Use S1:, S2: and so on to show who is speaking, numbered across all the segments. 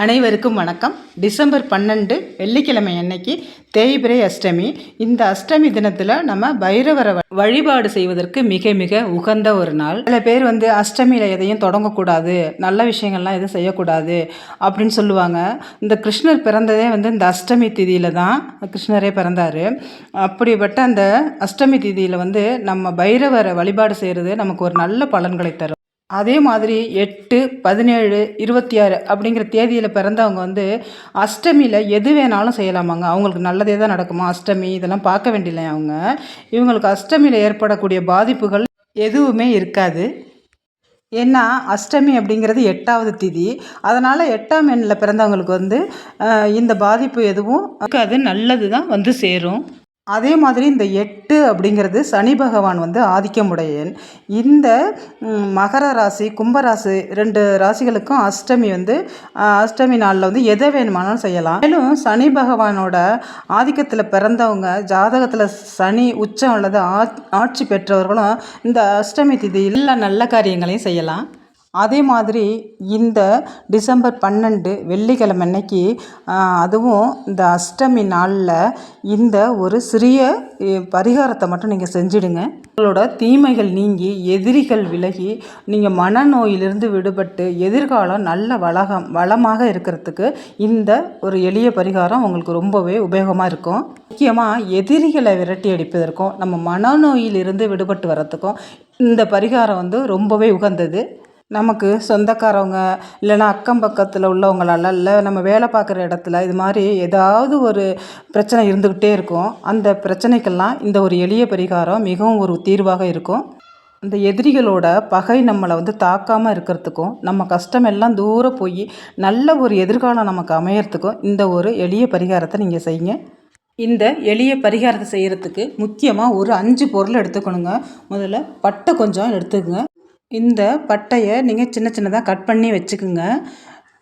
S1: அனைவருக்கும் வணக்கம். டிசம்பர் 12 வெள்ளிக்கிழமை அன்னைக்கு தேய்பிறை அஷ்டமி. இந்த அஷ்டமி தினத்தில் நம்ம பைரவரை வழிபாடு செய்வதற்கு மிக மிக உகந்த ஒரு நாள். சில பேர் அஷ்டமியில் எதையும் தொடங்கக்கூடாது, நல்ல விஷயங்கள்லாம் எதுவும் செய்யக்கூடாது அப்படின்னு சொல்லுவாங்க. இந்த கிருஷ்ணர் பிறந்ததே இந்த அஷ்டமி திதியில் தான் கிருஷ்ணரே பிறந்தார். அப்படிப்பட்ட அந்த அஷ்டமி திதியில் நம்ம பைரவரை வழிபாடு செய்கிறது நமக்கு ஒரு நல்ல பலன்களை தரும். அதே மாதிரி 8, 17, 26 அப்படிங்கிற தேதியில் பிறந்தவங்க அஷ்டமியில் எது வேணாலும் செய்யலாமாங்க. அவங்களுக்கு நல்லதே தான் நடக்குமா? அஷ்டமி இதெல்லாம் பார்க்க வேண்டியதில்லை. இவங்களுக்கு அஷ்டமியில் ஏற்படக்கூடிய பாதிப்புகள் எதுவுமே இருக்காது. ஏன்னா அஷ்டமி அப்படிங்கிறது 8வது திதி. அதனால் 8ஆம் எண்ணில் பிறந்தவங்களுக்கு இந்த பாதிப்பு எதுவும் இருக்காது, நல்லது தான் சேரும். அதே மாதிரி இந்த 8 அப்படிங்கிறது சனி பகவான் ஆதிக்கமுடையன். இந்த மகர ராசி, கும்பராசி 2 ராசிகளுக்கும் அஷ்டமி நாளில் எதை வேணுமானாலும் செய்யலாம். மேலும் சனி பகவானோட ஆதிக்கத்தில் பிறந்தவங்க, ஜாதகத்தில் சனி உச்சம் அல்லது ஆட்சி பெற்றவர்களும் இந்த அஷ்டமி திதியில் எல்லா நல்ல காரியங்களையும் செய்யலாம். அதே மாதிரி இந்த டிசம்பர் 12 வெள்ளிக்கிழமை அன்னைக்கு, அதுவும் இந்த அஷ்டமி நாளில் இந்த ஒரு சிறிய பரிகாரத்தை மட்டும் நீங்கள் செஞ்சிடுங்க. உங்களோட தீமைகள் நீங்கி, எதிரிகள் விலகி, நீங்கள் மனநோயிலிருந்து விடுபட்டு எதிர்காலம் நல்ல வளமாக இருக்கிறதுக்கு இந்த ஒரு எளிய பரிகாரம் உங்களுக்கு ரொம்பவே உபயோகமாக இருக்கும். முக்கியமாக எதிரிகளை விரட்டி அடிப்பதற்கும் நம்ம மனநோயிலிருந்து விடுபட்டு வர்றதுக்கும் இந்த பரிகாரம் ரொம்பவே உகந்தது. நமக்கு சொந்தக்காரவங்க இல்லைன்னா அக்கம் பக்கத்தில் உள்ளவங்களால, இல்லை நம்ம வேலை பார்க்குற இடத்துல இது மாதிரி ஏதாவது ஒரு பிரச்சனை இருந்துக்கிட்டே இருக்கும். அந்த பிரச்சனைக்கெல்லாம் இந்த ஒரு எளிய பரிகாரம் மிகவும் ஒரு தீர்வாக இருக்கும். அந்த எதிரிகளோட பகை நம்மளை தாக்காமல் இருக்கிறதுக்கும், நம்ம கஷ்டமெல்லாம் தூரம் போய் நல்ல ஒரு எதிர்காலம் நமக்கு அமையறதுக்கும் இந்த ஒரு எளிய பரிகாரத்தை நீங்கள் செய்யுங்க. இந்த எளிய பரிகாரத்தை செய்கிறதுக்கு முக்கியமாக ஒரு 5 பொருள் எடுத்துக்கணுங்க. முதல்ல பட்டை கொஞ்சம் எடுத்துக்கோங்க. இந்த பட்டையை நீங்கள் சின்ன சின்னதாக கட் பண்ணி வச்சுக்குங்க.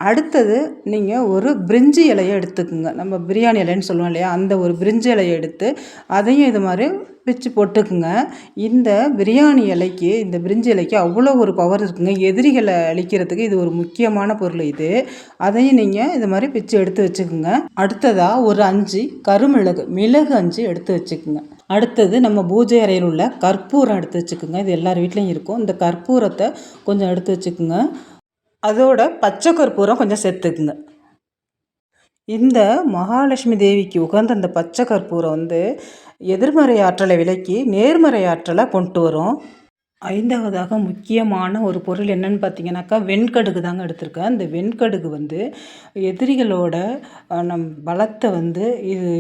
S1: அடுத்தது நீங்கள் ஒரு பிரிஞ்சி இலையை எடுத்துக்குங்க. நம்ம பிரியாணி இலைன்னு சொல்லுவோம் இல்லையா, அந்த ஒரு பிரிஞ்சி இலையை எடுத்து அதையும் இது மாதிரி பிச்சு போட்டுக்குங்க. இந்த பிரியாணி இலைக்கு, இந்த பிரிஞ்சி இலைக்கு அவ்வளோ ஒரு பவர் இருக்குங்க. எதிரிகளை அழிக்கிறதுக்கு இது ஒரு முக்கியமான பொருள். அதையும் நீங்கள் இது மாதிரி பிச்சு எடுத்து வச்சுக்குங்க. அடுத்ததாக ஒரு 5 மிளகு 5 எடுத்து வச்சுக்குங்க. அடுத்தது நம்ம பூஜை அறையில் உள்ள கற்பூரம் எடுத்து வச்சுக்குங்க. இது எல்லார் வீட்லேயும் இருக்கும். இந்த கற்பூரத்தை கொஞ்சம் எடுத்து வச்சுக்குங்க. அதோட பச்சை கற்பூரம் கொஞ்சம் சேர்த்துக்குங்க. இந்த மகாலட்சுமி தேவிக்கு உகந்த அந்த பச்சை கற்பூரம் எதிர்மறை ஆற்றலை விலக்கி நேர்மறை ஆற்றலை கொண்டு வரும். 5வதாக முக்கியமான ஒரு பொருள் என்னன்னு பார்த்தீங்கன்னாக்கா, வெண்கடுகு தாங்க எடுத்திருக்கேன். இந்த வெண்கடுகு எதிரிகளோட பலத்தை இது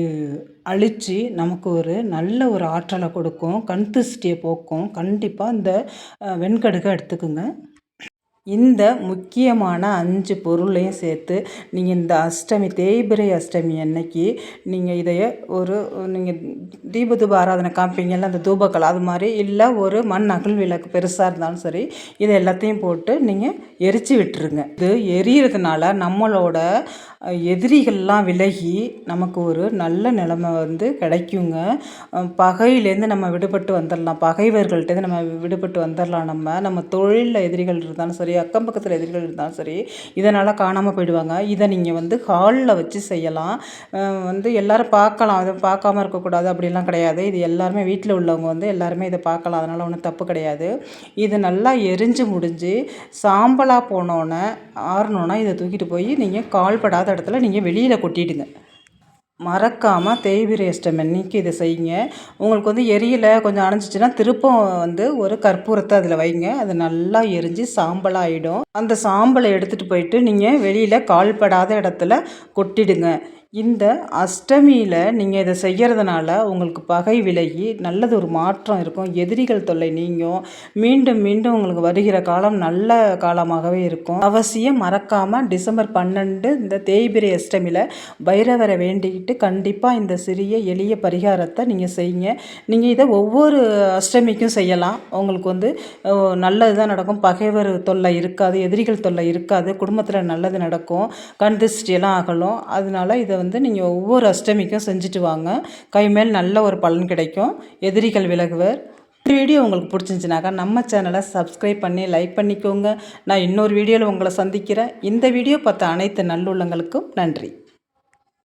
S1: அழித்து நமக்கு ஒரு நல்ல ஒரு ஆற்றலை கொடுக்கும், கண் திருஷ்டியை போக்கும். கண்டிப்பாக இந்த வெண்கடுகை எடுத்துக்குங்க. இந்த முக்கியமான 5 பொருளையும் சேர்த்து நீங்கள் இந்த அஷ்டமி, தேய்பிறை அஷ்டமி அன்னைக்கு நீங்கள் இதைய நீங்கள் தூப ஆராதனை காமிப்பீங்கல்ல, அந்த தூபக்கலை அது மாதிரி, இல்லை ஒரு மண் அகல் விளக்கு பெருசாக இருந்தாலும் சரி, இதை எல்லாத்தையும் போட்டு நீங்கள் எரித்து விட்டுருங்க. இது எரியறதுனால நம்மளோட எதிரிகள்லாம் விலகி நமக்கு ஒரு நல்ல நிலைமை கிடைக்குங்க. பகையிலேருந்து நம்ம விடுபட்டு வந்துடலாம், பகைவர்கள்ட்டேருந்து நம்ம விடுபட்டு வந்துடலாம். நம்ம தொழிலில் எதிரிகள் இருந்தாலும் சரி, அக்கம் பக்கத்தில் எதிரிகள் இருந்தாலும் சரி, இதனால் காணாமல் போயிடுவாங்க. இதை நீங்கள் ஹாலில் வச்சு செய்யலாம். எல்லோரும் பார்க்கலாம், அதை பார்க்காம இருக்கக்கூடாது அப்படிலாம் கிடையாது. இது எல்லாருமே வீட்டில் உள்ளவங்க எல்லாருமே இதை பார்க்கலாம், அதனால் ஒன்றும் தப்பு கிடையாது. இது நல்லா எரிஞ்சு முடிஞ்சு சாம்பலாக போனோன்னே ஆறணுன்னா இதை தூக்கிட்டு போய் நீங்கள் கால்படாத இடத்துல நீங்கள் வெளியில் கொட்டிடுங்க. மறக்காமல் தேய்பிறை அஷ்டமி அன்னைக்கு இதை செய்யுங்க. உங்களுக்கு எரியலை, கொஞ்சம் அணைஞ்சிச்சின்னா திருப்பம் ஒரு கற்பூரத்தை அதில் வைங்க. அது நல்லா எரிஞ்சு சாம்பலாக ஆகிடும். அந்த சாம்பலை எடுத்துகிட்டு போயிட்டு நீங்கள் வெளியில் கால்படாத இடத்துல கொட்டிடுங்க. இந்த அஷ்டமியில் நீங்கள் இதை செய்கிறதுனால உங்களுக்கு பகை விலகி நல்லது ஒரு மாற்றம் இருக்கும். எதிரிகள் தொல்லை நீங்கும். மீண்டும் மீண்டும் உங்களுக்கு வருகிற காலம் நல்ல காலமாகவே இருக்கும். அவசியம் மறக்காமல் டிசம்பர் 12 இந்த தேய்பிறை அஷ்டமியில் பைரவரை வேண்டிக்கிட்டு கண்டிப்பாக இந்த சிறிய எளிய பரிகாரத்தை நீங்கள் செய்யுங்க. நீங்கள் இதை ஒவ்வொரு அஷ்டமிக்கும் செய்யலாம். உங்களுக்கு நல்லது தான் நடக்கும். பகைவர் தொல்லை இருக்காது, எதிரிகள் தொல்லை இருக்காது, குடும்பத்தில் நல்லது நடக்கும், கண் திருஷ்டியெல்லாம் அகலும். அதனால இதை நீங்கள் ஒவ்வொரு அஷ்டமிக்கும் செஞ்சுட்டு வாங்க. கை மேல் நல்ல ஒரு பலன் கிடைக்கும். எதிரிகள் விலகுவர். இந்த வீடியோ உங்களுக்கு பிடிச்சிருந்துச்சுனாக்கா நம்ம சேனலை சப்ஸ்கிரைப் பண்ணி லைக் பண்ணிக்கோங்க. நான் இன்னொரு வீடியோவில் உங்களை சந்திக்கிறேன். இந்த வீடியோ பார்த்த அனைத்து நல்லுள்ளங்களுக்கும் நன்றி.